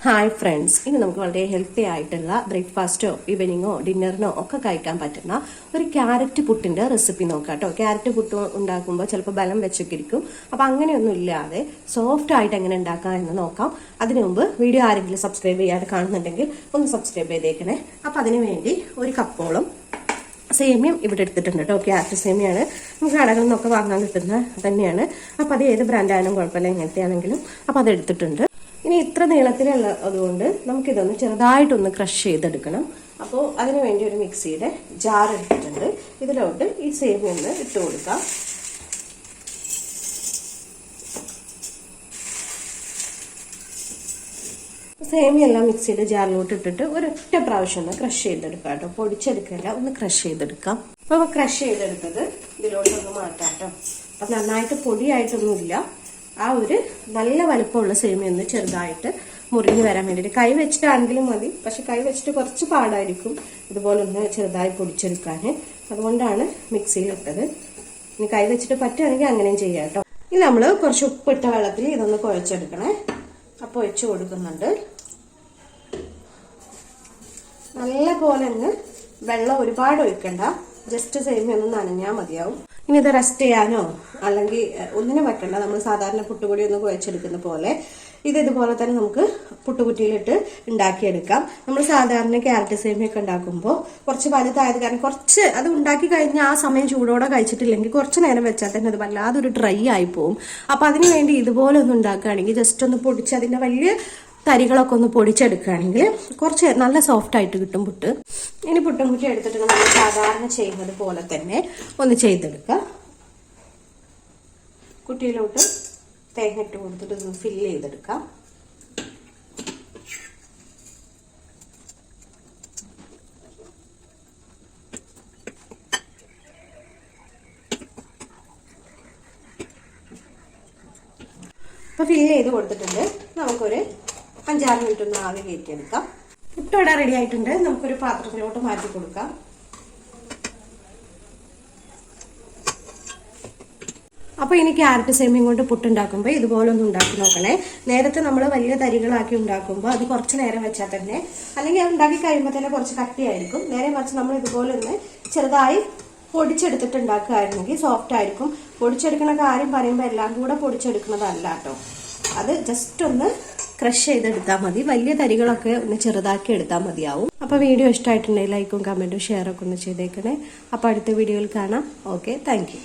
Hi friends, ഇനി നമുക്ക് വളരെ ഹെൽത്തി ആയിട്ടുള്ള ബ്രേക്ക്ഫാസ്റ്റോ ഈവനിങ്ങോ ഡിന്നറിനോ ഒക്കെ കഴിക്കാൻ പറ്റുന്ന ഒരു ക്യാരറ്റ് പുട്ടിന്റെ റെസിപ്പി നോക്കാം കേട്ടോ. ക്യാരറ്റ് പുട്ട് ഉണ്ടാക്കുമ്പോൾ ചിലപ്പോൾ ബലം വെച്ചൊക്കെ ഇരിക്കും. അപ്പം അങ്ങനെയൊന്നും ഇല്ലാതെ സോഫ്റ്റ് ആയിട്ട് എങ്ങനെ ഉണ്ടാക്കാം എന്ന് നോക്കാം. അതിനു മുമ്പ് വീഡിയോ ആരെങ്കിലും സബ്സ്ക്രൈബ് ചെയ്യാതെ കാണുന്നുണ്ടെങ്കിൽ ഒന്ന് സബ്സ്ക്രൈബ് ചെയ്തേക്കണേ. അപ്പം അതിനു വേണ്ടി ഒരു കപ്പോളം സേമിയം ഇവിടെ എടുത്തിട്ടുണ്ട് കേട്ടോ. ക്യാരറ്റ് സേമിയാണ്, നമുക്ക് കടകളിൽ നിന്നൊക്കെ വാങ്ങാൻ കിട്ടുന്ന തന്നെയാണ്. അപ്പം അത് ഏത് ബ്രാൻഡായാലും കുഴപ്പമില്ല, എങ്ങനത്തെ ആണെങ്കിലും. അപ്പം അത് എടുത്തിട്ടുണ്ട്. ഇനി ഇത്ര നീളത്തിലുള്ള അതുകൊണ്ട് നമുക്കിതൊന്ന് ചെറുതായിട്ടൊന്ന് ക്രഷ് ചെയ്തെടുക്കണം. അപ്പോൾ അതിനു വേണ്ടി ഒരു മിക്സിയുടെ ജാർ എടുത്തിട്ടുണ്ട്. ഇതിലോട്ട് ഈ സേമിയ ഒന്ന് ഇട്ട് കൊടുക്കാം. സേമിയെല്ലാം മിക്സിയുടെ ജാറിലോട്ട് ഇട്ടിട്ട് ഒരൊറ്റ പ്രാവശ്യം ഒന്ന് ക്രഷ് ചെയ്തെടുക്കാം കേട്ടോ. പൊടിച്ചെടുക്കല്ല, ഒന്ന് ക്രഷ് ചെയ്തെടുക്കാം. അപ്പോൾ ക്രഷ് ചെയ്തെടുത്തത് ഇതിലോട്ടൊന്ന് മാറ്റാം കേട്ടോ. അപ്പം നന്നായിട്ട് പൊടിയായിട്ടൊന്നുമില്ല, ആ ഒരു നല്ല വലുപ്പമുള്ള സേമിയ ഒന്ന് ചെറുതായിട്ട് മുറിഞ്ഞു വരാൻ വേണ്ടിയിട്ട് കൈ വെച്ചിട്ടാണെങ്കിലും മതി. പക്ഷെ കൈ വെച്ചിട്ട് കുറച്ച് പാടായിരിക്കും ഇതുപോലെ ഒന്ന് ചെറുതായി പൊടിച്ചെടുക്കാൻ. അതുകൊണ്ടാണ് മിക്സിയിൽ ഇട്ടത്. ഇനി കൈ വെച്ചിട്ട് പറ്റുകയാണെങ്കിൽ അങ്ങനെയും ചെയ്യാം കേട്ടോ. ഇനി നമ്മൾ കുറച്ച് ഉപ്പിട്ട വെള്ളത്തിൽ ഇതൊന്ന് കുഴച്ചെടുക്കണേ. അപ്പോൾ ഒഴിച്ചു കൊടുക്കുന്നുണ്ട്. നല്ല പോലെ അങ്ങ് വെള്ളം ഒരുപാട് ഒഴിക്കണ്ട, ജസ്റ്റ് സേമിയ ഒന്ന് നനഞ്ഞാൽ മതിയാവും. ഇനി ഇത് റെസ്റ്റ് ചെയ്യാനോ അല്ലെങ്കിൽ ഒന്നിനും വെക്കണ്ട. നമ്മൾ സാധാരണ പുട്ടുപൊടി ഒന്ന് കുഴച്ചെടുക്കുന്ന പോലെ ഇത് ഇതുപോലെ തന്നെ നമുക്ക് പുട്ടുകുറ്റിയിലിട്ട് ഉണ്ടാക്കിയെടുക്കാം. നമ്മൾ സാധാരണ ക്യാരറ്റ് സേമിയൊക്കെ ഉണ്ടാക്കുമ്പോൾ കുറച്ച് വലുതായത് കാരണം കുറച്ച് അത് ഉണ്ടാക്കി കഴിഞ്ഞാൽ ആ സമയം ചൂടോടെ കഴിച്ചിട്ടില്ലെങ്കിൽ കുറച്ച് നേരം വെച്ചാൽ തന്നെ അത് വല്ലാതെ ഒരു ഡ്രൈ ആയി പോവും. അപ്പം അതിന് വേണ്ടി ഇതുപോലെ ഒന്ന് ഉണ്ടാക്കുകയാണെങ്കിൽ ജസ്റ്റ് ഒന്ന് പൊടിച്ച് അതിൻ്റെ വലിയ തരികളൊക്കെ ഒന്ന് പൊടിച്ചെടുക്കുകയാണെങ്കിൽ കുറച്ച് നല്ല സോഫ്റ്റ് ആയിട്ട് കിട്ടും പുട്ട്. ഇനി പുട്ടും കുറ്റി എടുത്തിട്ട് നമ്മൾ സാധാരണ ചെയ്യുന്നത് പോലെ തന്നെ ഒന്ന് ചെയ്തെടുക്കുക. കുറ്റിയിലോട്ട് തേങ്ങ ഇട്ട് കൊടുത്തിട്ട് ഒന്ന് ഫില്ല് ചെയ്തെടുക്കാം. അപ്പോൾ ഫില്ല് ചെയ്ത് കൊടുത്തിട്ടുണ്ട്. നമുക്കൊരു 5-6 മിനിറ്റ് ഒന്ന് ആവി കയറ്റിയെടുക്കാം. പുട്ടോടെ റെഡി ആയിട്ടുണ്ട്. നമുക്കൊരു പാത്രത്തിലോട്ട് മാറ്റി കൊടുക്കാം. അപ്പോൾ ഇനി ക്യാരറ്റ് സേമിയം കൊണ്ട് പുട്ടുണ്ടാക്കുമ്പോൾ ഇതുപോലെ ഒന്ന് ഉണ്ടാക്കി നോക്കണേ. നേരത്തെ നമ്മൾ വലിയ തരികളാക്കി ഉണ്ടാക്കുമ്പോൾ അത് കുറച്ച് നേരം വെച്ചാൽ തന്നെ, അല്ലെങ്കിൽ അത് ഉണ്ടാക്കി കഴിയുമ്പോൾ തന്നെ കുറച്ച് കട്ടിയായിരിക്കും. നേരെ മറിച്ച് നമ്മൾ ഇതുപോലെ ഒന്ന് ചെറുതായി പൊടിച്ചെടുത്തിട്ട് ഉണ്ടാക്കുകയായിരുന്നെങ്കിൽ സോഫ്റ്റ് ആയിരിക്കും. പൊടിച്ചെടുക്കുന്ന കാര്യം പറയുമ്പോൾ എല്ലാം കൂടെ പൊടിച്ചെടുക്കുന്നതല്ല കേട്ടോ. അത് ജസ്റ്റ് ഒന്ന് ക്രഷ് ചെയ്തെടുത്താൽ മതി. വലിയ തരികളൊക്കെ ഒന്ന് ചെറുതാക്കി എടുത്താൽ മതിയാവും. അപ്പോൾ വീഡിയോ ഇഷ്ടമായിട്ടുണ്ടെങ്കിൽ ലൈക്കും കമൻറ്റും ഷെയറൊക്കെ ഒന്ന് ചെയ്തേക്കണേ. അപ്പോൾ അടുത്ത വീഡിയോയിൽ കാണാം. Okay, thank you.